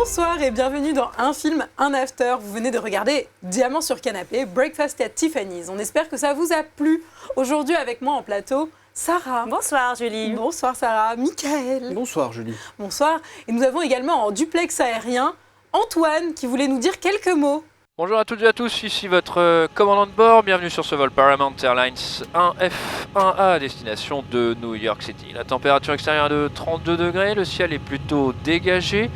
Bonsoir et bienvenue dans Un film, un after. Vous venez de regarder Diamant sur canapé, Breakfast at Tiffany's. On espère que ça vous a plu. Aujourd'hui avec moi en plateau, Sarah. Bonsoir Julie. Bonsoir Sarah. Michael. Bonsoir Julie. Bonsoir. Et nous avons également en duplex aérien Antoine qui voulait nous dire quelques mots. Bonjour à toutes et à tous, ici votre commandant de bord, bienvenue sur ce vol Paramount Airlines 1F1A à destination de New York City. La température extérieure est de 32 degrés, le ciel est plutôt dégagé.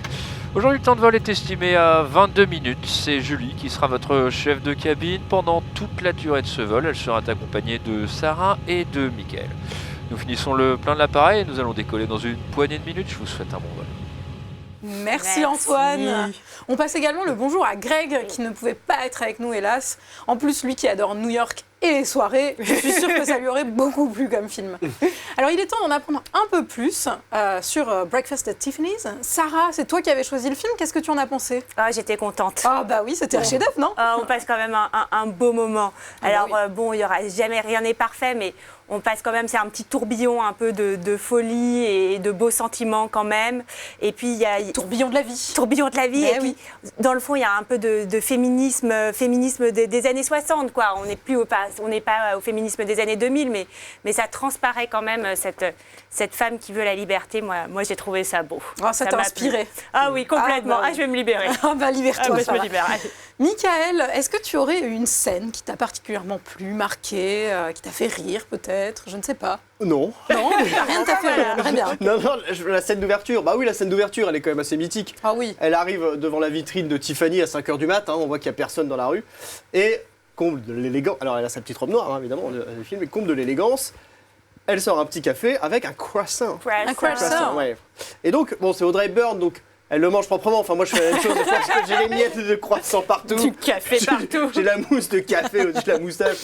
Aujourd'hui le temps de vol est estimé à 22 minutes, c'est Julie qui sera votre chef de cabine pendant toute la durée de ce vol. Elle sera accompagnée de Sarah et de Mickaël. Nous finissons le plein de l'appareil et nous allons décoller dans une poignée de minutes, je vous souhaite un bon vol. Merci Antoine. On passe également le bonjour à Greg qui ne pouvait pas être avec nous hélas. En plus lui qui adore New York et les soirées, je suis sûre que ça lui aurait beaucoup plu comme film. Alors il est temps d'en apprendre un peu plus sur Breakfast at Tiffany's. Sarah, c'est toi qui avais choisi le film, qu'est-ce que tu en as pensé? J'étais contente. Ah bah oui, c'était un chef-d'œuvre, non? On passe quand même un beau moment. Alors bon, il n'y aura jamais rien n'est parfait, mais on passe quand même, c'est un petit tourbillon un peu de folie et de beaux sentiments quand même. Et puis il y a... Tourbillon de la vie. Tourbillon de la vie. Mais et puis dans le fond, il y a un peu de féminisme des années 60, quoi. On n'est pas au féminisme des années 2000, mais ça transparaît quand même cette femme qui veut la liberté. Moi j'ai trouvé ça beau. Oh, ça t'a inspiré. Ah oui, complètement. Je vais me libérer. Ah bah libère-toi. Je me libère. Michael, est-ce que tu aurais une scène qui t'a particulièrement plu, marquée, qui t'a fait rire peut-être? Je ne sais pas. Non. Non, rien ne t'a fait rire, très bien. Non, la scène d'ouverture. Bah oui, la scène d'ouverture, elle est quand même assez mythique. Ah oui. Elle arrive devant la vitrine de Tiffany à 5h du mat, on voit qu'il n'y a personne dans la rue. Et comble de l'élégance, alors elle a sa petite robe noire évidemment, le film, mais comble de l'élégance, elle sort un petit café avec un croissant. Un croissant. Ouais. Et donc, bon, c'est Audrey Hepburn, donc elle le mange proprement. Enfin, moi, je fais la même chose parce que j'ai les miettes de croissant partout. Du café partout. J'ai la mousse de café au-dessus de la moustache.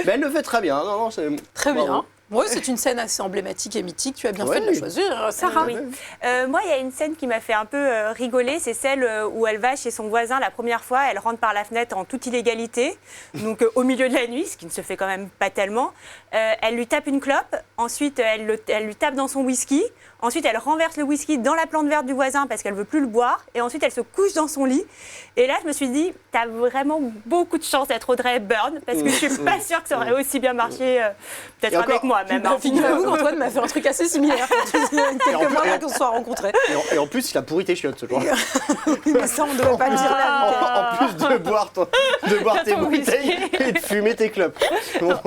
Mais elle le fait très bien. Non, c'est... Très bien. Oui, c'est une scène assez emblématique et mythique. Tu as bien fait de la choisir, Sarah. Oui. Moi, il y a une scène qui m'a fait un peu rigoler. C'est celle où elle va chez son voisin la première fois. Elle rentre par la fenêtre en toute illégalité, donc au milieu de la nuit, ce qui ne se fait quand même pas tellement. Elle lui tape une clope. Ensuite, elle lui tape dans son whisky. Ensuite, elle renverse le whisky dans la plante verte du voisin parce qu'elle ne veut plus le boire. Et ensuite, elle se couche dans son lit. Et là, je me suis dit, t'as vraiment beaucoup de chance d'être Audrey Hepburn parce que je ne suis pas sûre que ça aurait aussi bien marché peut-être avec moi même. Figurez-vous qu'Antoine m'a fait un truc assez similaire quelques mois avant qu'on se soit rencontrés. Et en plus, il a pourri tes chiottes ce jour. Mais ça, on ne devrait pas le dire là. En plus de boire tes bouteilles et de fumer tes clopes. Bon.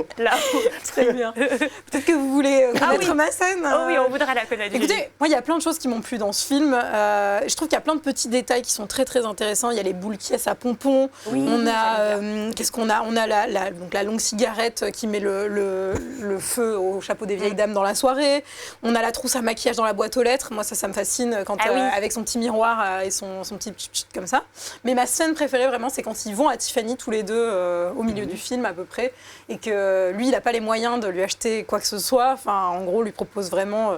Très bien. Peut-être que vous voulez connaître ma scène. Oh oui, on voudrait la connaître. Écoutez, moi, il y a plein de choses qui m'ont plu dans ce film. Je trouve qu'il y a plein de petits détails qui sont très, très intéressants. Il y a les boules qui à pompons. Oui, on a, qu'est-ce qu'on a? On a la longue cigarette qui met le feu au chapeau des vieilles dames dans la soirée. On a la trousse à maquillage dans la boîte aux lettres. Moi, ça me fascine quand, avec son petit miroir et son petit chut comme ça. Mais ma scène préférée, vraiment, c'est quand ils vont à Tiffany tous les deux au milieu du film à peu près et que lui, il n'a pas les moyens de lui acheter quoi que ce soit. Enfin, en gros, lui propose vraiment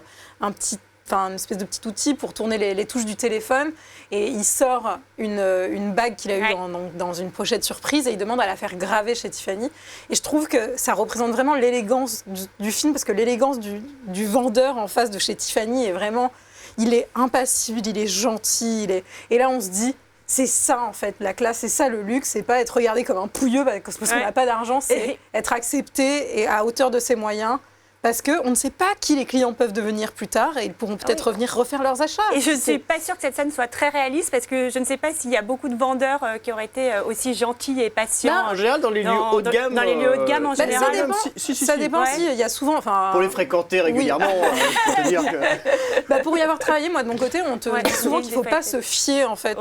une espèce de petit outil pour tourner les touches du téléphone et il sort une bague qu'il a eue dans une pochette surprise et il demande à la faire graver chez Tiffany et je trouve que ça représente vraiment l'élégance du film parce que l'élégance du vendeur en face de chez Tiffany est vraiment, il est impassible, il est gentil, et là on se dit c'est ça en fait, la classe, c'est ça le luxe, c'est pas être regardé comme un pouilleux parce qu'on n'a pas d'argent, c'est être accepté et à hauteur de ses moyens. Parce qu'on ne sait pas qui les clients peuvent devenir plus tard et ils pourront peut-être revenir refaire leurs achats. Et je ne suis pas sûre que cette scène soit très réaliste parce que je ne sais pas s'il y a beaucoup de vendeurs qui auraient été aussi gentils et patients. Non, en général, dans les lieux haut de gamme. Dans les lieux haut de gamme, en général. Ça dépend. Ça dépend si il y a souvent. Pour les fréquenter régulièrement, je peux te dire que. Pour y avoir travaillé, moi de mon côté, on te dit souvent qu'il ne faut pas se fier en fait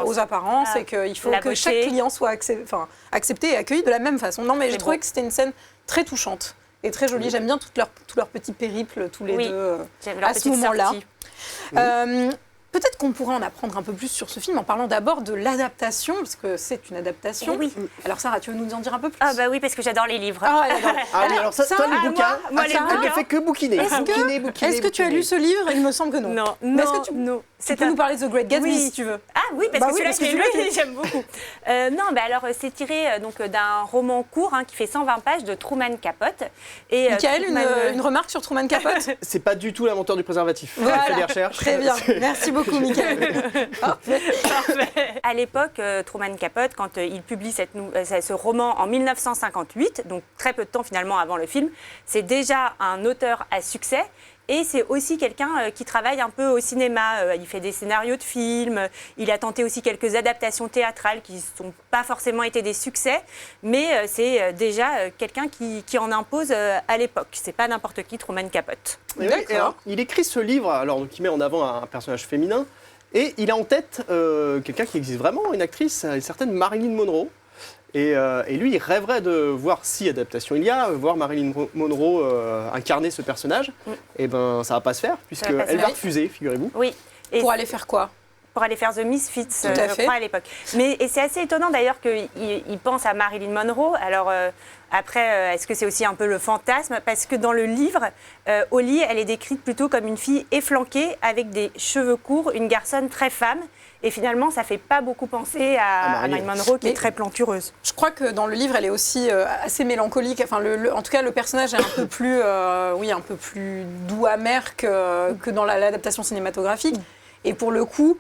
aux apparences et qu'il faut que chaque client soit accepté et accueilli de la même façon. Non, mais j'ai trouvé que c'était une scène très touchante. Et très jolie. J'aime bien tout leur petit périple, tous les deux, à ce moment-là. Peut-être qu'on pourrait en apprendre un peu plus sur ce film en parlant d'abord de l'adaptation, parce que c'est une adaptation. Oui. Alors Sarah, tu veux nous en dire un peu plus? Ah bah oui, parce que j'adore les livres. Alors ça, toi, les bouquins, moi, les bouquins, ne fait que bouquiner. Est-ce que tu as lu ce livre? Il me semble que non. Non. Tu peux nous parler de The Great Gatsby Oui. si tu veux. Ah oui, parce Bah que oui, celui-là, parce que je l'ai lu, j'aime beaucoup. Alors c'est tiré donc d'un roman court qui fait 120 pages de Truman Capote. Et Michael, une remarque sur Truman Capote? C'est pas du tout l'inventeur du préservatif. Voilà, J'ai fait des recherches. très bien. Merci beaucoup, Michael. Parfait. À l'époque, Truman Capote, quand il publie ce roman en 1958, donc très peu de temps finalement avant le film, c'est déjà un auteur à succès. Et c'est aussi quelqu'un qui travaille un peu au cinéma. Il fait des scénarios de films. Il a tenté aussi quelques adaptations théâtrales qui n'ont pas forcément été des succès. Mais c'est déjà quelqu'un qui en impose à l'époque. C'est pas n'importe qui, Truman Capote. Et oui, et alors, il écrit ce livre, alors qui met en avant un personnage féminin. Et il a en tête quelqu'un qui existe vraiment, une actrice, une certaine Marilyn Monroe. Et lui, il rêverait de voir si adaptation il y a, voir Marilyn Monroe incarner ce personnage. Et ben, ça va pas se faire, puisqu'elle va refuser, figurez-vous. Oui. Et Pour aller faire quoi? pour aller faire The Misfits, je crois, à l'époque. Et c'est assez étonnant d'ailleurs qu'il pense à Marilyn Monroe. Alors après, est-ce que c'est aussi un peu le fantasme? Parce que dans le livre, Holly, elle est décrite plutôt comme une fille efflanquée avec des cheveux courts, une garçonne très femme. Et finalement, ça ne fait pas beaucoup penser à Marilyn Monroe, qui est très plantureuse. Je crois que dans le livre, elle est aussi assez mélancolique. Enfin, en tout cas, le personnage est un peu plus, un peu plus doux, amer que dans l'adaptation cinématographique. Et pour le coup,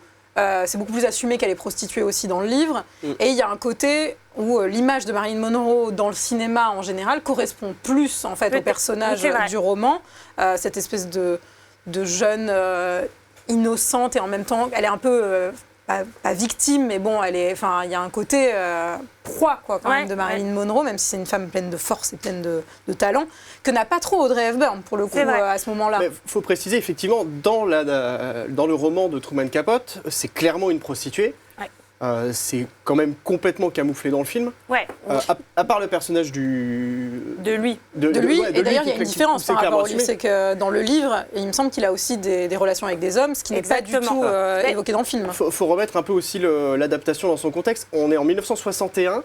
c'est beaucoup plus assumé qu'elle est prostituée aussi dans le livre. Et il y a un côté où l'image de Marilyn Monroe dans le cinéma en général correspond plus en fait au personnage du roman. Cette espèce de jeune innocente et en même temps, elle est un peu pas victime, mais bon, il y a un côté proie quand même de Marilyn Monroe, même si c'est une femme pleine de force et pleine de talent, que n'a pas trop Audrey Hepburn pour le coup à ce moment-là. Il faut préciser effectivement, dans le roman de Truman Capote, c'est clairement une prostituée. C'est quand même complètement camouflé dans le film. À part le personnage de lui. Et d'ailleurs, il y a une différence par rapport au livre, c'est que dans le livre, il me semble qu'il a aussi des relations avec des hommes, ce qui n'est pas du tout évoqué dans le film. Il faut remettre un peu aussi l'adaptation dans son contexte. On est en 1961.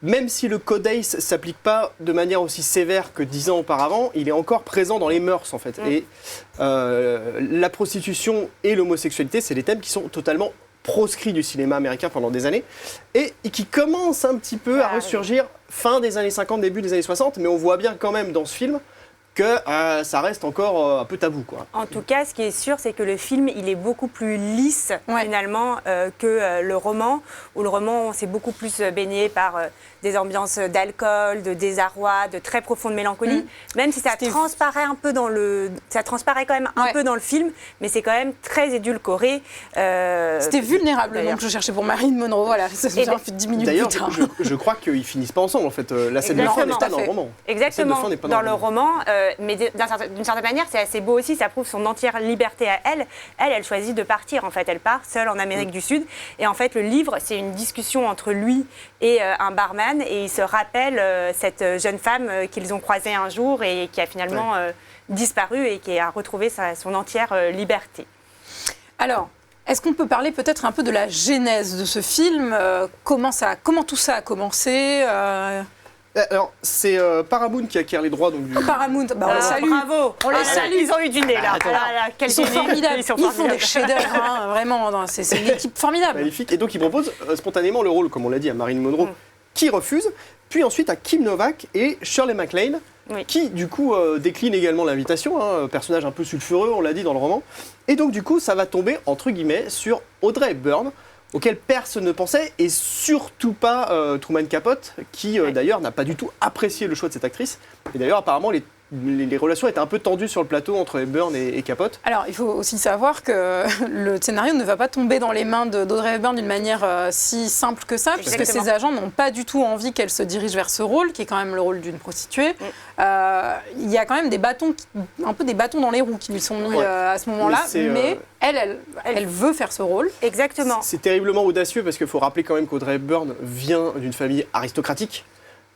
Même si le Code ACE ne s'applique pas de manière aussi sévère que 10 ans auparavant, il est encore présent dans les mœurs en fait. Et la prostitution et l'homosexualité, c'est des thèmes qui sont totalement proscrits du cinéma américain pendant des années et qui commencent un petit peu à ressurgir fin des années 50, début des années 60, mais on voit bien quand même dans ce film que ça reste encore un peu tabou, quoi. En tout cas, ce qui est sûr, c'est que le film, il est beaucoup plus lisse, finalement, que le roman, où le roman, on s'est beaucoup plus baigné par des ambiances d'alcool, de désarroi, de très profonde mélancolie, même si ça transparaît un peu ça transparaît quand même un peu dans le film, mais c'est quand même très édulcoré. C'était vulnérable, le nom que je cherchais pour Marilyn Monroe, voilà, ça fait 10 minutes plus tard. D'ailleurs, je crois qu'ils finissent pas ensemble, en fait. La scène de fin n'est pas dans le roman. Exactement, dans le roman, mais d'une certaine manière, c'est assez beau aussi, ça prouve son entière liberté à elle. Elle choisit de partir, en fait. Elle part seule en Amérique du Sud. Et en fait, le livre, c'est une discussion entre lui et un barman. Et il se rappelle cette jeune femme qu'ils ont croisée un jour et qui a finalement disparu et qui a retrouvé son entière liberté. Alors, est-ce qu'on peut parler peut-être un peu de la genèse de ce film? Comment tout ça a commencé? Alors, c'est Paramount qui acquiert les droits. Donc, Paramount, on les salue. Bravo, on les salue. Ils ont eu du nez là. Ils sont formidables. Ils font des chefs-d'œuvre, vraiment. C'est une équipe formidable. Magnifique. Et donc, ils proposent spontanément le rôle, comme on l'a dit, à Marilyn Monroe, qui refuse. Puis ensuite à Kim Novak et Shirley MacLaine, qui du coup déclinent également l'invitation. Personnage un peu sulfureux, on l'a dit dans le roman. Et donc, du coup, ça va tomber, entre guillemets, sur Audrey Hepburn, auquel personne ne pensait, et surtout pas Truman Capote, qui d'ailleurs n'a pas du tout apprécié le choix de cette actrice. Et d'ailleurs, apparemment, les relations étaient un peu tendues sur le plateau entre Hepburn et Capote. Alors, il faut aussi savoir que le scénario ne va pas tomber dans les mains d'Audrey Hepburn d'une manière si simple que ça, puisque ses agents n'ont pas du tout envie qu'elle se dirige vers ce rôle, qui est quand même le rôle d'une prostituée. Il y a quand même un peu des bâtons dans les roues qui lui sont mis à ce moment-là, mais elle veut faire ce rôle. Exactement. C'est terriblement audacieux, parce qu'il faut rappeler quand même qu'Audrey Hepburn vient d'une famille aristocratique.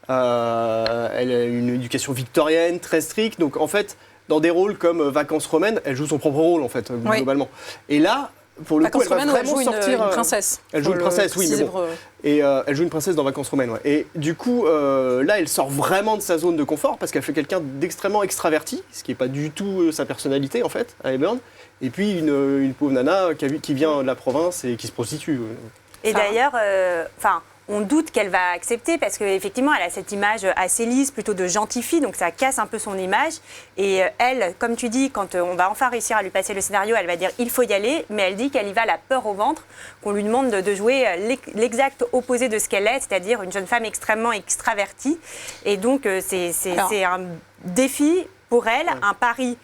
Elle a une éducation victorienne très stricte, donc en fait, dans des rôles comme Vacances romaines, elle joue son propre rôle en fait, globalement. Et là, pour le coup, elle va Romano, elle vraiment joue sortir. une princesse. Elle joue une princesse, oui, mais bon. Et elle joue une princesse dans Vacances romaines, ouais. Et du coup, là, elle sort vraiment de sa zone de confort parce qu'elle fait quelqu'un d'extrêmement extraverti, ce qui n'est pas du tout sa personnalité, en fait, à Hepburn. Et puis, une pauvre nana qui vient de la province et qui se prostitue. Et d'ailleurs, on doute qu'elle va accepter parce qu'effectivement, elle a cette image assez lisse, plutôt de gentille fille, donc ça casse un peu son image. Et elle, comme tu dis, quand on va enfin réussir à lui passer le scénario, elle va dire il faut y aller, mais elle dit qu'elle y va la peur au ventre, qu'on lui demande de jouer l'exact opposé de ce qu'elle est, c'est-à-dire une jeune femme extrêmement extravertie. Et donc, c'est un défi pour elle, un pari.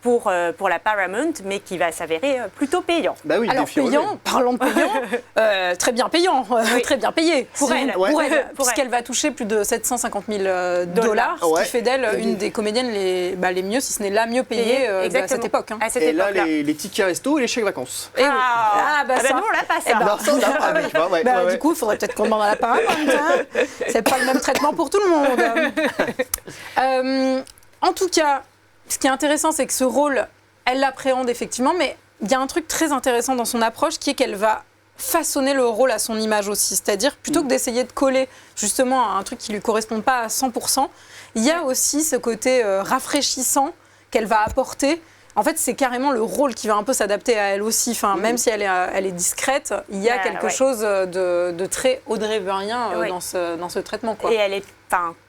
Pour la Paramount, mais qui va s'avérer plutôt payant. Bah oui, alors payant, parlons de payant, très bien payant, très bien payé pour elle, puisqu'elle va toucher plus de 750 000 dollars, ce qui fait d'elle une des comédiennes les mieux, si ce n'est la mieux payée à cette époque. À cette et époque-là. là, les tickets resto et les chèques vacances. Nous, on l'a pas ça. Non, ça, on l'a pas, Du coup, il faudrait peut-être qu'on demande à la Paramount. C'est pas le même traitement pour tout le monde. En tout cas, ce qui est intéressant, c'est que ce rôle, elle l'appréhende effectivement, mais il y a un truc très intéressant dans son approche qui est qu'elle va façonner le rôle à son image aussi. C'est-à-dire, plutôt que d'essayer de coller justement à un truc qui ne lui correspond pas à 100%, il y a aussi ce côté rafraîchissant qu'elle va apporter. En fait, c'est carrément le rôle qui va un peu s'adapter à elle aussi. Enfin, même si elle est discrète, il y a quelque chose de très Audrey Hepburnien dans ce traitement, quoi. Et elle est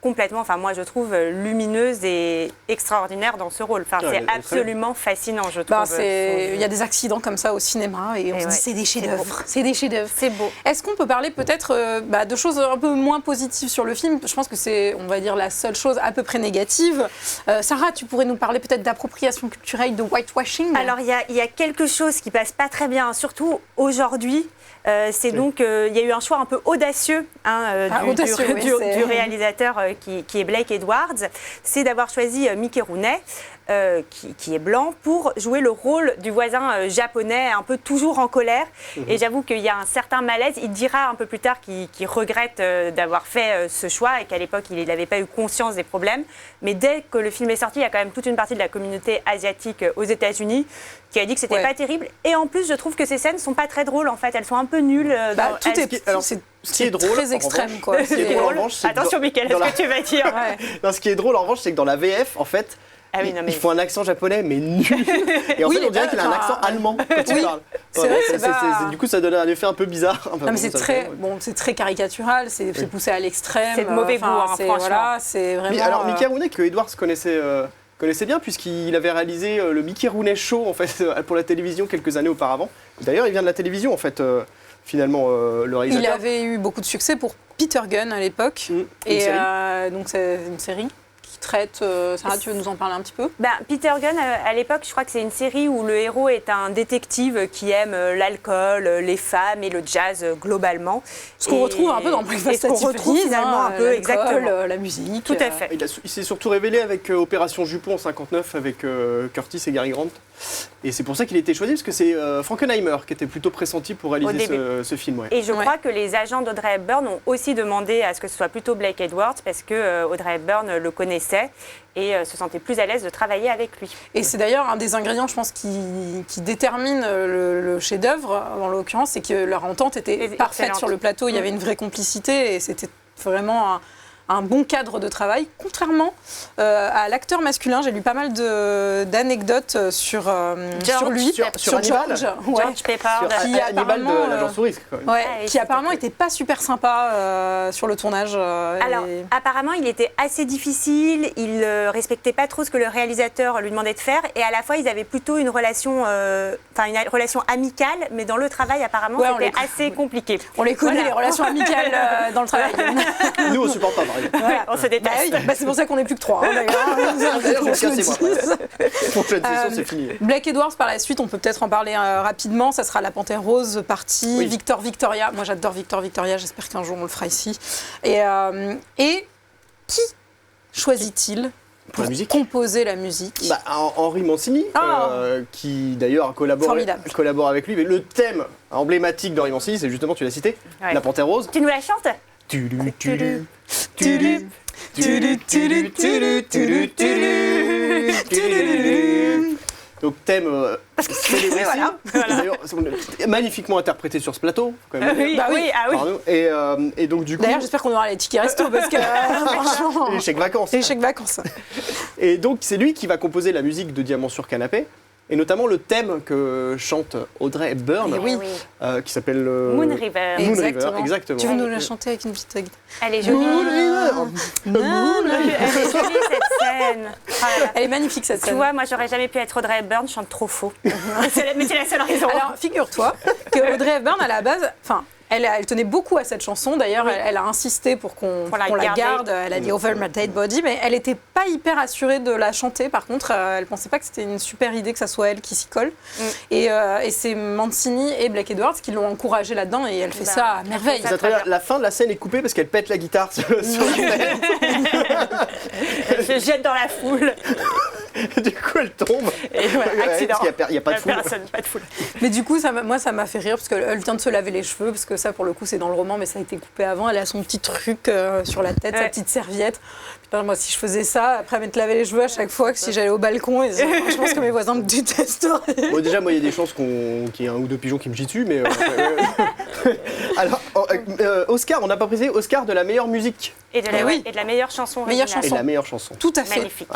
complètement, moi je trouve lumineuse et extraordinaire dans ce rôle. C'est absolument fascinant, je trouve. Il y a des accidents comme ça au cinéma et on se dit c'est des chefs-d'œuvre. C'est des chefs-d'œuvre. C'est beau. Est-ce qu'on peut parler peut-être de choses un peu moins positives sur le film ? Je pense que c'est, on va dire, la seule chose à peu près négative. Sarah, tu pourrais nous parler peut-être d'appropriation culturelle, de whitewashing ? Alors il y a quelque chose qui passe pas très bien, surtout aujourd'hui. Donc, il y a eu un choix un peu audacieux, du réalisateur qui est Blake Edwards, c'est d'avoir choisi Mickey Rooney, qui est blanc, pour jouer le rôle du voisin japonais, un peu toujours en colère. Et j'avoue qu'il y a un certain malaise. Il dira un peu plus tard qu'il regrette d'avoir fait ce choix et qu'à l'époque, il n'avait pas eu conscience des problèmes. Mais dès que le film est sorti, il y a quand même toute une partie de la communauté asiatique aux États-Unis qui a dit que c'était pas terrible. Et en plus, je trouve que ces scènes sont pas très drôles, en fait. Elles sont un peu nulles. C'est drôle, très extrême, quoi. Attention, Mickaël, ce que tu vas dire. Non, ce qui est drôle, en revanche, c'est que dans la VF, en fait, il faut un accent japonais, mais nul. Et en fait, on dirait qu'il a un accent allemand quand il parle. C'est vrai, du coup, ça donne un effet un peu bizarre. Non, mais c'est très caricatural, c'est poussé à l'extrême. C'est de mauvais goût, franchement. Voilà, c'est vraiment... Mais alors, Mickey Rooney, que Edwards connaissait bien, puisqu'il avait réalisé le Mickey Rooney Show, en fait, pour la télévision quelques années auparavant. D'ailleurs, il vient de la télévision, en fait, finalement, le réalisateur. Il avait eu beaucoup de succès pour Peter Gunn à l'époque. Donc, c'est une série qui traite... Sarah, tu veux nous en parler un petit peu ? Peter Gunn, à l'époque, je crois que c'est une série où le héros est un détective qui aime l'alcool, les femmes et le jazz globalement. Ce qu'on retrouve un peu dans Breakfast at Tiffany's, finalement un peu, exactement. La musique. Tout à fait. Il s'est surtout révélé avec Opération Jupon en 59 avec Curtis et Gary Grant. Et c'est pour ça qu'il a été choisi, parce que c'est Frankenheimer qui était plutôt pressenti pour réaliser ce film. Et je crois que les agents d'Audrey Hepburn ont aussi demandé à ce que ce soit plutôt Blake Edwards, parce que Audrey Hepburn le connaissait et se sentait plus à l'aise de travailler avec lui. Et c'est d'ailleurs un des ingrédients, je pense, qui détermine le chef-d'œuvre, en l'occurrence, c'est que leur entente était parfaite sur le plateau. Il y avait une vraie complicité et c'était vraiment un bon cadre de travail, contrairement à l'acteur masculin. J'ai lu pas mal d'anecdotes sur lui, sur George Peppard, qui apparemment de l'agence Touriste, qui apparemment n'était pas super sympa sur le tournage. Alors, apparemment, il était assez difficile, il respectait pas trop ce que le réalisateur lui demandait de faire, et à la fois, ils avaient plutôt une relation amicale, mais dans le travail, apparemment, c'était assez compliqué. On les connaît, les relations amicales dans le travail. Nous, on supporte pas, Voilà, on se déteste. C'est pour ça qu'on n'est plus que 3, d'ailleurs. Prochaine session, c'est fini. Blake Edwards, par la suite, on peut peut-être en parler rapidement. Ça sera La Panthère Rose, partie. Victor Victoria. Moi, j'adore Victor Victoria. J'espère qu'un jour, on le fera ici. Et qui choisit-il pour composer la musique? Henry Mancini, qui d'ailleurs collabore avec lui. Mais le thème emblématique d'Henry Mancini, c'est justement, tu l'as cité, La Panthère Rose. Tu nous la chantes? Donc thème célébrissime. D'ailleurs, magnifiquement interprété sur ce plateau. Quand même. Oui. Pardon. Et donc du coup. D'ailleurs, j'espère qu'on aura les tickets resto parce que franchement. Les chèques vacances. Les chèques vacances. Et donc c'est lui qui va composer la musique de Diamant sur canapé. Et notamment le thème que chante Audrey Hepburn, qui s'appelle Moon River. Exactement. Tu veux nous la chanter avec une petite guitare? Elle est jolie. Moon River. Elle est jolie cette scène. Elle est magnifique cette Tu scène. vois, moi j'aurais jamais pu être Audrey Hepburn, je chante trop faux. Mais c'est la seule raison. Alors, figure-toi que Audrey Hepburn, à la base, elle tenait beaucoup à cette chanson. D'ailleurs, elle a insisté pour qu'on la garde. Elle a dit Over My Dead Body, mais elle n'était pas hyper assurée de la chanter. Par contre, elle pensait pas que c'était une super idée que ça soit elle qui s'y colle. Et c'est Mancini et Blake Edwards qui l'ont encouragée là-dedans, et elle fait ça à merveille. La fin de la scène est coupée parce qu'elle pète la guitare sur la scène. Elle se jette dans la foule. Du coup, elle tombe. Et voilà, accident. Il n'y a pas de foule. Personne, pas de foule. Mais du coup, moi, ça m'a fait rire parce qu'elle vient de se laver les cheveux, parce que ça, pour le coup, c'est dans le roman, mais ça a été coupé avant. Elle a son petit truc sur la tête, sa petite serviette. Putain, moi, si je faisais ça, après m'être lavé les cheveux à chaque fois, que si j'allais au balcon, je pense que mes voisins me détesteraient. Bon, déjà, moi, il y a des chances qu'il y ait un ou deux pigeons qui me chient dessus, mais... Alors, Oscar, on n'a pas précisé, Oscar de la meilleure musique. Et de la meilleure chanson Meilleure originale. Et de la meilleure chanson. Tout à fait. Magnifique.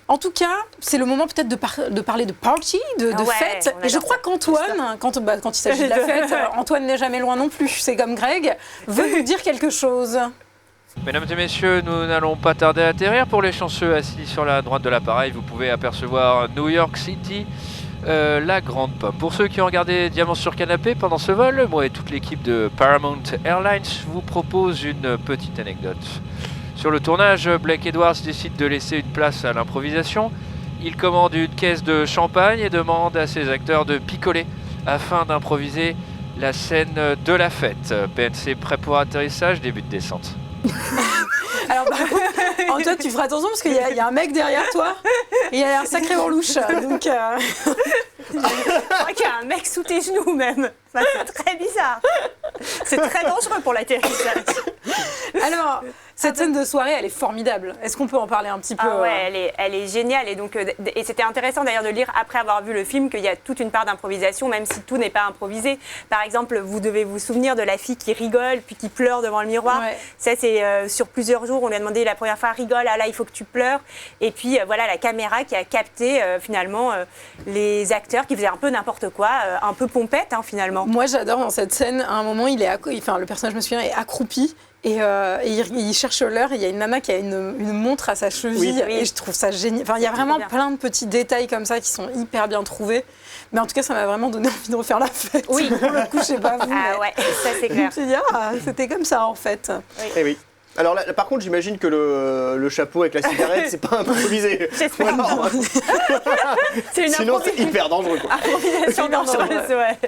En tout cas, c'est le moment peut-être de parler de party, de fête. Et je crois qu'Antoine, quand il s'agit de la fête, Antoine n'est jamais loin non plus. C'est comme Greg, veut nous dire quelque chose. Mesdames et messieurs, nous n'allons pas tarder à atterrir. Pour les chanceux assis sur la droite de l'appareil, vous pouvez apercevoir New York City, la grande pomme. Pour ceux qui ont regardé Diamant sur canapé pendant ce vol, moi et toute l'équipe de Paramount Airlines vous propose une petite anecdote. Sur le tournage, Blake Edwards décide de laisser une place à l'improvisation. Il commande une caisse de champagne et demande à ses acteurs de picoler afin d'improviser la scène de la fête. PNC prêt pour atterrissage, début de descente. Alors, Antoine, tu feras attention parce qu'il y a un mec derrière toi et il a un sacré louche. Donc, Je crois qu'il y a un mec sous tes genoux même. Enfin, c'est très bizarre. C'est très dangereux pour l'atterrissage. Alors, cette scène de soirée, elle est formidable. Est-ce qu'on peut en parler un petit peu? Ouais, elle est géniale. Et donc, et c'était intéressant d'ailleurs de lire après avoir vu le film qu'il y a toute une part d'improvisation, même si tout n'est pas improvisé. Par exemple, vous devez vous souvenir de la fille qui rigole puis qui pleure devant le miroir. Ouais. Ça, c'est sur plusieurs jours. On lui a demandé la première fois, rigole, ah là, il faut que tu pleures. Et puis voilà, la caméra qui a capté finalement les acteurs qui faisaient un peu n'importe quoi, un peu pompette finalement. Moi, j'adore dans cette scène. À un moment, le personnage, je me souviens, est accroupi. Et il cherche l'heure et il y a une nana qui a une montre à sa cheville. Oui. Et je trouve ça génial. Enfin, il y a vraiment plein de petits détails comme ça qui sont hyper bien trouvés. Mais en tout cas, ça m'a vraiment donné envie de refaire la fête. Oui. Pour le coup, je sais pas vous. Ah ouais, ça c'est clair. Je me suis dit, c'était comme ça en fait. Oui. Et oui. Alors là, par contre, j'imagine que le chapeau avec la cigarette, c'est pas improvisé. J'espère. Sinon, c'est hyper dangereux. Improvisation dangereuse, ouais.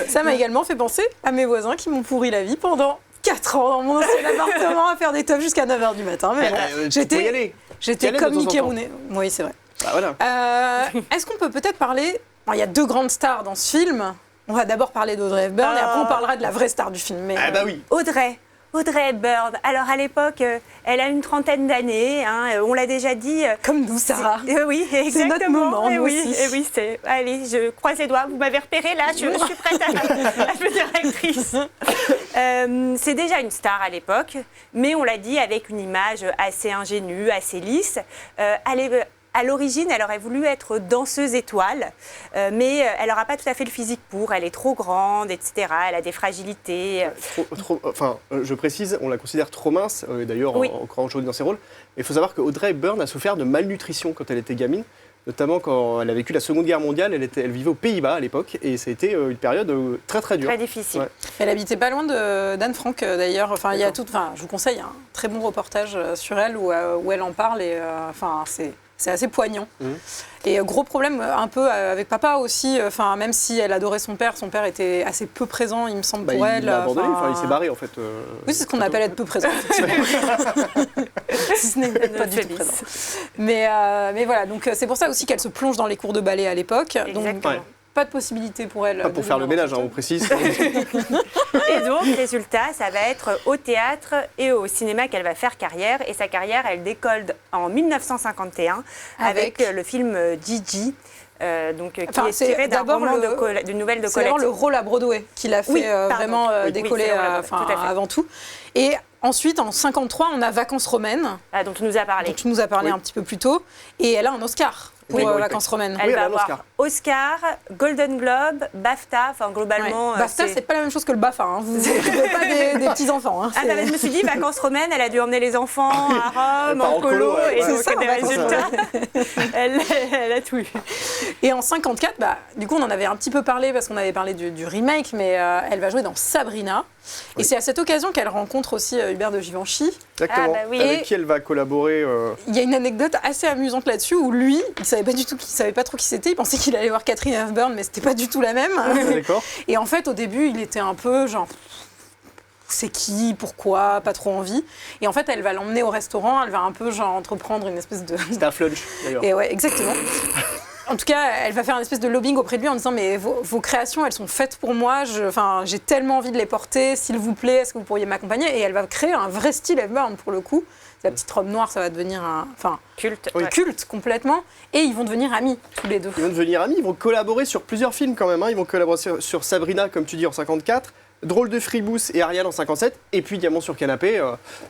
Ça m'a également fait penser à mes voisins qui m'ont pourri la vie pendant 4 ans dans mon ancien appartement à faire des teufs jusqu'à 9h du matin. Mais bon, j'étais comme Mickey Rooney. Oui, c'est vrai. Bah, voilà. Est-ce qu'on peut peut-être parler... Il y a 2 grandes stars dans ce film. On va d'abord parler d'Audrey Hepburn et après on parlera de la vraie star du film. Mais, bah oui. Audrey Hepburn, alors à l'époque, elle a une 30aine d'années, on l'a déjà dit. Comme nous, Sarah. Oui, exactement. C'est notre moment, nous aussi. Oui, allez, je croise les doigts, vous m'avez repéré là, je suis prête à devenir actrice. C'est déjà une star à l'époque, mais on l'a dit avec une image assez ingénue, assez lisse. À l'origine, elle aurait voulu être danseuse étoile, mais elle n'aura pas tout à fait le physique pour. Elle est trop grande, etc. Elle a des fragilités. Je précise, on la considère trop mince, d'ailleurs, oui. en croyant aujourd'hui dans ses rôles. Il faut savoir qu'Audrey Hepburn a souffert de malnutrition quand elle était gamine, notamment quand elle a vécu la Seconde Guerre mondiale. Elle vivait aux Pays-Bas à l'époque, et ça a été une période très très dure. Très difficile. Ouais. Elle habitait pas loin d'Anne Frank, d'ailleurs. Enfin, je vous conseille un très bon reportage sur elle où elle en parle, et c'est assez poignant. Et gros problème un peu avec papa aussi, même si elle adorait son père était assez peu présent, il me semble, pour elle. Il l'a abandonné, il s'est barré en fait. Oui, c'est ce qu'on appelle être peu présent. Si ce n'est pas du tout présent. Mais voilà, donc c'est pour ça aussi qu'elle se plonge dans les cours de ballet à l'époque. Exactement. Donc, pas de possibilité pour elle. Pas pour faire le ménage, on précise. Et donc, résultat, ça va être au théâtre et au cinéma qu'elle va faire carrière. Et sa carrière, elle décolle en 1951 avec le film Gigi. qui est tiré d'un roman d'une nouvelle de C'est Colette. d'abord le rôle à Broadway qui l'a fait vraiment décoller avant tout. Et ensuite, en 53, on a Vacances romaines. Dont tu nous as parlé. Dont tu nous as parlé un petit peu plus tôt. Et elle a un Oscar pour Vacances romaines. Elle va avoir Oscar, Golden Globe, BAFTA, enfin globalement... BAFTA, c'est pas la même chose que le BAFA, hein. Vous n'êtes pas des petits-enfants. Hein. Je me suis dit, Vacances romaines, elle a dû emmener les enfants à Rome, en colo, et donc des résultats, elle a tout eu. Et en 54, du coup, on en avait un petit peu parlé parce qu'on avait parlé du remake, mais elle va jouer dans Sabrina. Oui. Et c'est à cette occasion qu'elle rencontre aussi Hubert de Givenchy. Exactement. Avec qui elle va collaborer. Il y a une anecdote assez amusante là-dessus où lui, il savait pas trop qui c'était. Il pensait qu'il allait voir Catherine Hepburn, mais c'était pas du tout la même. D'accord. Et en fait, au début, il était un peu genre. C'est qui, pourquoi, pas trop envie. Et en fait, elle va l'emmener au restaurant, elle va un peu genre entreprendre une espèce de... C'était un flunch, d'ailleurs. Et ouais, exactement. En tout cas, elle va faire une espèce de lobbying auprès de lui en disant « Mais vos créations, elles sont faites pour moi, j'ai tellement envie de les porter, s'il vous plaît, est-ce que vous pourriez m'accompagner ?» Et elle va créer un vrai style Hepburn pour le coup. La petite robe noire, ça va devenir culte complètement. Et ils vont devenir amis, tous les deux. Ils vont devenir amis, ils vont collaborer sur plusieurs films quand même. Hein. Ils vont collaborer sur Sabrina, comme tu dis, en 54, Drôle de Fribousse et Ariane en 57, et puis Diamant sur canapé,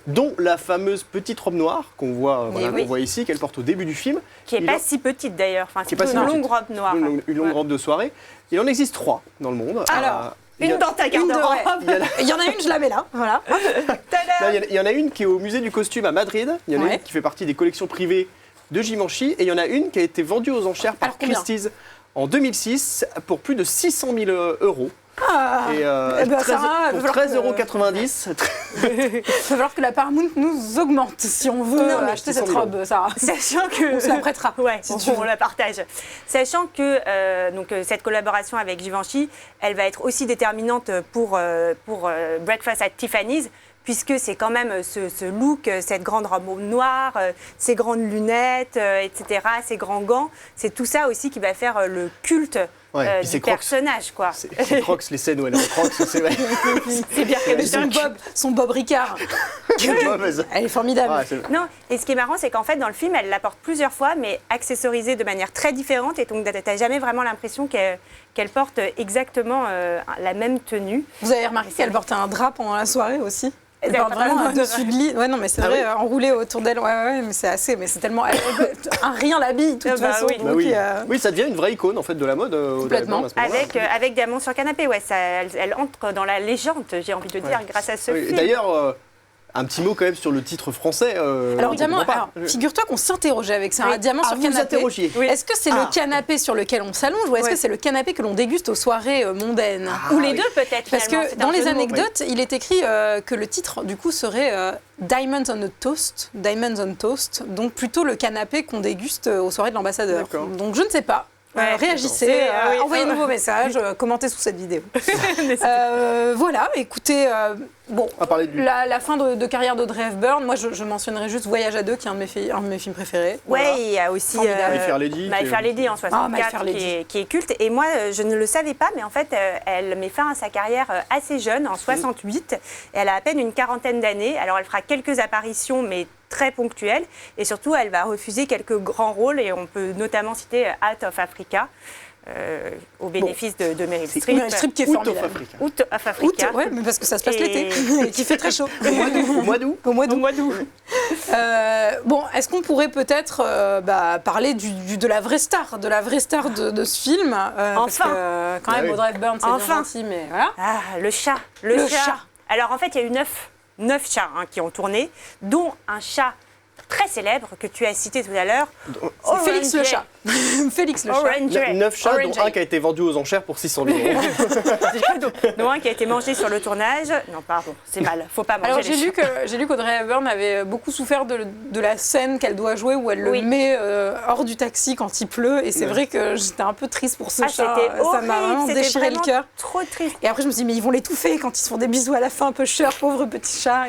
dont la fameuse petite robe noire qu'on voit, qu'on voit ici, qu'elle porte au début du film. Qui n'est pas si petite d'ailleurs, c'est une longue robe noire. Une longue robe de soirée. Il en existe 3 dans le monde. Alors, une dans ta garde-robe. Il y en a une, je la mets là. Voilà. Il y en a une qui est au musée du costume à Madrid. Il y en a une qui fait partie des collections privées de Givenchy. Et il y en a une qui a été vendue aux enchères par Christie's en 2006 pour plus de 600 000 €. Pour 13,90 €. Il va falloir que la Paramount nous augmente si on veut acheter cette robe, Sarah. Sachant que... On se la prêtera. On la partage. Sachant que cette collaboration avec Givenchy, elle va être aussi déterminante pour Breakfast at Tiffany's, puisque c'est quand même ce look, cette grande robe noire, ces grandes lunettes, etc., ces grands gants. C'est tout ça aussi qui va faire le culte du personnage, quoi. C'est Crocs, les scènes où elle est en Crocs, c'est vrai. C'est bien son Bob Ricard. Elle est formidable. Non, et ce qui est marrant, c'est qu'en fait, dans le film, elle la porte plusieurs fois, mais accessorisée de manière très différente, et donc t'as jamais vraiment l'impression qu'elle porte exactement la même tenue. Vous avez remarqué qu'elle portait un drap pendant la soirée aussi? Elle porte vraiment un dessus de lit. Ouais, non, mais c'est vrai, enroulé autour d'elle. Ouais, mais c'est tellement. Un rien l'habille, de toute façon. Oui, ça devient une vraie icône en fait de la mode. Complètement. Avec Diamant sur canapé, elle entre dans la légende, j'ai envie de dire, grâce à ce film. D'ailleurs. Un petit mot quand même sur le titre français. Alors, Diamant, figure-toi qu'on s'interrogeait avec ça. Diamant sur canapé. Est-ce que c'est le canapé sur lequel on s'allonge ou est-ce que c'est le canapé que l'on déguste aux soirées mondaines? Ou les deux peut-être. Parce que dans les anecdotes, il est écrit que le titre du coup serait Diamonds on a Toast. Diamonds on Toast. Donc plutôt le canapé qu'on déguste aux soirées de l'ambassadeur. Donc je ne sais pas. Réagissez, envoyez-nous vos messages, commentez sous cette vidéo. Voilà, écoutez, la fin de carrière d'Audrey Hepburn, moi je mentionnerai juste Voyage à deux, qui est un de mes films préférés. Il y a aussi My Fair Lady en 64 qui est culte. Et moi, je ne le savais pas, mais en fait, elle met fin à sa carrière assez jeune, en 68. Et elle a à peine une quarantaine d'années. Alors elle fera quelques apparitions, mais très ponctuelle, et surtout elle va refuser quelques grands rôles, et on peut notamment citer Out of Africa, au bénéfice de Meryl Streep. Meryl Streep qui est formidable. Out of Africa. Ouais, mais parce que ça se passe l'été, et qu'il fait très chaud. Au mois d'août. Est-ce qu'on pourrait peut-être parler de la vraie star, de ce film, parce que quand même Audrey Hepburn, c'est bien gentil, mais voilà. Le chat. Alors en fait, il y a eu 9 chats qui ont tourné, dont un chat très célèbre que tu as cité tout à l'heure. C'est Félix le chat. Félix le chat. 9 chats, dont un qui a été vendu aux enchères pour 600 000 €. dont un qui a été mangé sur le tournage. Non, pardon, c'est mal. Faut pas manger. Alors j'ai lu qu'Audrey Hepburn avait beaucoup souffert de la scène qu'elle doit jouer où elle le met hors du taxi quand il pleut. Et c'est vrai que j'étais un peu triste pour ce chat. Ça m'a vraiment déchiré le cœur. Trop triste. Et après je me suis dit mais ils vont l'étouffer quand ils se font des bisous à la fin, un peu cher, pauvre petit chat.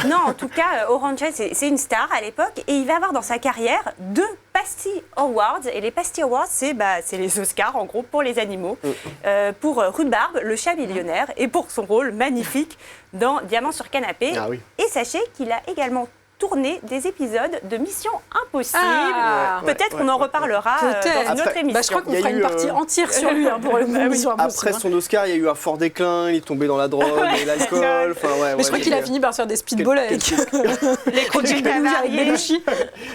Non, en tout cas, Orange c'est une star à l'époque, et il va avoir dans sa carrière 2 Pasty Awards. Et les Pasty Awards, c'est les Oscars, en gros, pour les animaux. Pour Rhubarbe, le chat millionnaire, et pour son rôle magnifique dans Diamant sur canapé. Et sachez qu'il a également tourner des épisodes de Mission Impossible. Peut-être ouais, qu'on en ouais, reparlera dans une autre Après, émission. Je crois qu'on Il y a fera une eu, partie entière sur lui pour le Mission Impossible. Après son Oscar, il y a eu un fort déclin, il est tombé dans la drogue et l'alcool. Mais je crois qu'il a fini par faire des speedballs avec Les produits avariés.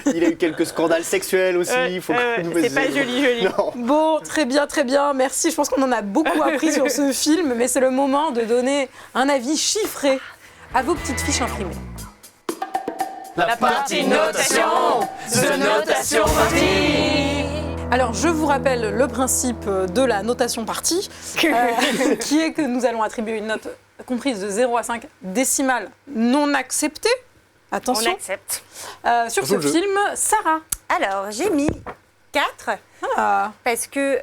Il a eu quelques scandales sexuels aussi. C'est pas joli. Non. Bon, très bien, merci. Je pense qu'on en a beaucoup appris sur ce film, mais c'est le moment de donner un avis chiffré à vos petites fiches imprimées. La partie notation de notation partie. Alors, je vous rappelle le principe de la notation partie, qui est que nous allons attribuer une note comprise de 0 à 5 décimales non acceptées. Attention. On accepte. Sur ce film, Sarah. Alors, j'ai mis 4 parce que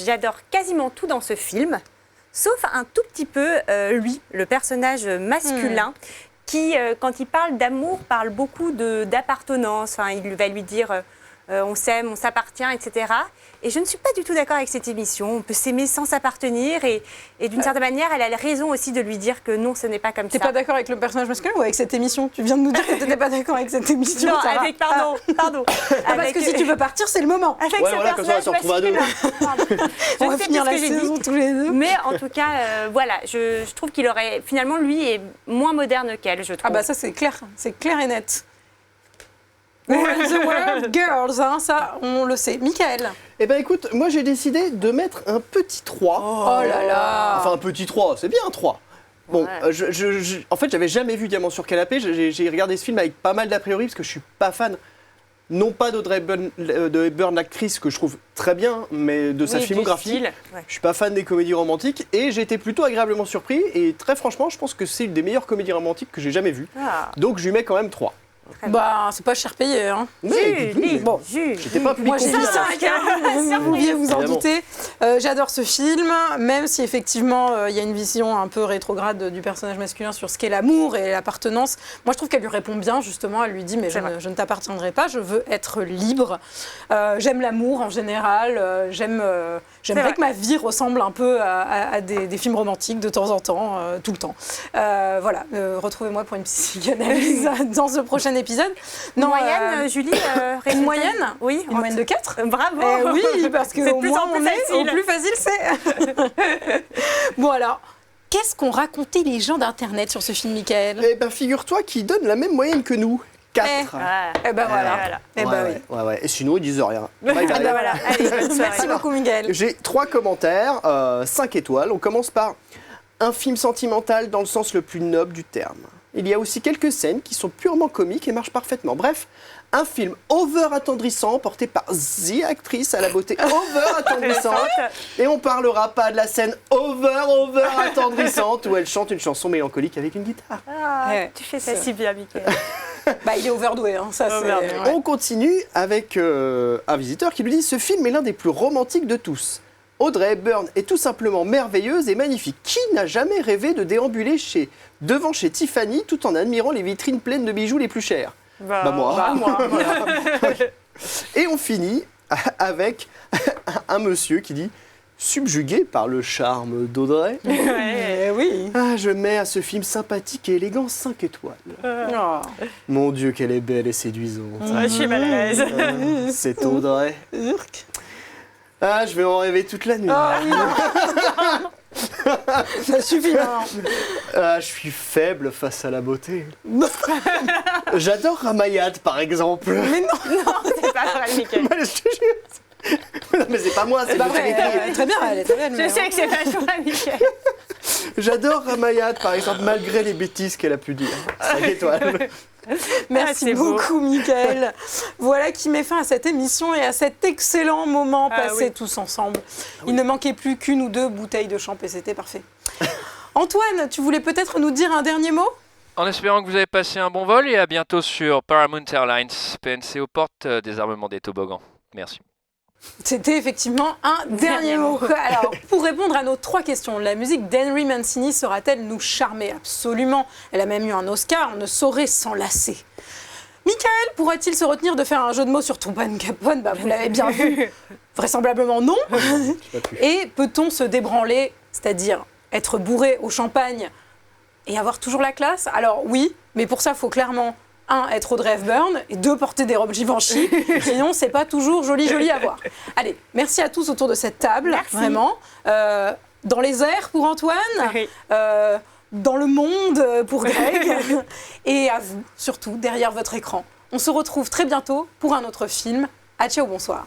j'adore quasiment tout dans ce film, sauf un tout petit peu lui, le personnage masculin, qui, quand il parle d'amour, parle beaucoup d'appartenance. Enfin, il va lui dire on s'aime, on s'appartient, etc. Et je ne suis pas du tout d'accord avec cette émission. On peut s'aimer sans s'appartenir et d'une certaine manière, elle a raison aussi de lui dire que non, ce n'est pas comme ça. T'es pas d'accord avec le personnage masculin ou avec cette émission? Tu viens de nous dire que t'étais pas d'accord avec cette émission. Non, Sarah. avec, pardon. Parce que si tu veux partir, c'est le moment. Avec Ouais, ce voilà, comme ça, on va se retrouver à deux. masculin. On va Je sais finir plus la ce que j'ai saison dit. tous les deux. Mais en tout cas, voilà, je trouve qu'il aurait... Finalement, lui est moins moderne qu'elle, je trouve. Ah bah ça c'est clair et net. We're the World Girls, hein, ça on le sait. Michael. Eh ben écoute, moi j'ai décidé de mettre un petit 3. Oh là là. Enfin un petit 3, c'est bien un 3. Bon, Ouais. en fait j'avais jamais vu Diamant sur canapé, j'ai regardé ce film avec pas mal d'a priori parce que je suis pas fan, non pas d'Audrey Hepburn l'actrice que je trouve très bien, mais de sa Oui, du filmographie. style, ouais. Je suis pas fan des comédies romantiques et j'ai été plutôt agréablement surpris et très franchement je pense que c'est une des meilleures comédies romantiques que j'ai jamais vues. Ah. Donc je lui mets quand même 3. Bah c'est pas cher payé, hein. Bon, j'étais pas plus Moi j'ai con dit que ça, ça. vous pouviez vous en Évidemment. douter. J'adore ce film, même si effectivement il y a une vision un peu rétrograde du personnage masculin sur ce qu'est l'amour et l'appartenance. Moi je trouve qu'elle lui répond bien justement, elle lui dit mais je ne t'appartiendrai pas, je veux être libre. J'aime l'amour en général, j'aimerais que ma vie ressemble un peu à des films romantiques de temps en temps, tout le temps. Voilà, retrouvez-moi pour une psychanalyse dans ce prochain épisode. Une moyenne, Julie Une moyenne? Oui. Une moyenne de 4? Bravo. Oui, parce que C'est de au plus moins en plus on est, facile. au plus facile c'est. Bon alors, qu'est-ce qu'ont raconté les gens d'internet sur ce film, Michael? Eh ben figure-toi qu'ils donnent la même moyenne que nous. 4. Eh ben voilà. Eh ben oui. Ouais. Et sinon ils disent rien. Bye bye. Ah bah voilà. Allez, bonne soirée. Merci beaucoup, Michael. J'ai 3 commentaires, 5 étoiles. On commence par un film sentimental dans le sens le plus noble du terme. Il y a aussi quelques scènes qui sont purement comiques et marchent parfaitement. Bref, un film over-attendrissant porté par The actrice à la beauté over-attendrissante. Et on parlera pas de la scène over-attendrissante où elle chante une chanson mélancolique avec une guitare. Tu fais ça si bien, Mickaël. Bah il est overdoué, hein, ça c'est. Overdoué. Ouais. On continue avec un visiteur qui nous dit « Ce film est l'un des plus romantiques de tous. Audrey Hepburn est tout simplement merveilleuse et magnifique. Qui n'a jamais rêvé de déambuler devant chez Tiffany tout en admirant les vitrines pleines de bijoux les plus chers ?» Bah moi. Voilà. Et on finit avec un monsieur qui dit « Subjugué par le charme d'Audrey, Eh oui. je mets à ce film sympathique et élégant 5 étoiles. Oh. Mon Dieu, qu'elle est belle et séduisante. Je suis mal à l'aise. C'est Audrey. Urk. Ah, je vais en rêver toute la nuit. Ça suffit hein. Ah, je suis faible face à la beauté. J'adore Ramayad, par exemple. Mais non. C'est pas vrai, Mickaël. Je te jure. Non, mais c'est pas moi, c'est Bah le vrai, écrit. elle est très bien, elle est très belle. Je mais sais que c'est pas toi, Mickaël. J'adore Ramayad, par exemple, malgré les bêtises qu'elle a pu dire. 5 étoiles. Merci c'est beau. beaucoup, Mickaël. Voilà qui met fin à cette émission et à cet excellent moment passé oui. tous ensemble. Il ne manquait plus qu'une ou deux bouteilles de champ et c'était parfait. Antoine, tu voulais peut-être nous dire un dernier mot? En espérant que vous avez passé un bon vol et à bientôt sur Paramount Airlines, PNC aux portes, désarmement des toboggans. Merci. C'était effectivement un dernier mot. Alors, pour répondre à nos 3 questions, la musique d'Henry Mancini sera-t-elle nous charmer? Absolument. Elle a même eu un Oscar, on ne saurait s'en lasser. Michael pourra-t-il se retenir de faire un jeu de mots sur Tupac Capone? Bah, vous l'avez bien vu. Vraisemblablement non. Et peut-on se débranler, c'est-à-dire être bourré au champagne et avoir toujours la classe? Alors oui, mais pour ça, il faut clairement 1, être Audrey Hepburn, et 2, porter des robes Givenchy. Sinon, c'est pas toujours joli à voir. Allez, merci à tous autour de cette table, vraiment. Dans les airs pour Antoine, dans le monde pour Greg, et à vous, surtout, derrière votre écran. On se retrouve très bientôt pour un autre film. À ciao, bonsoir.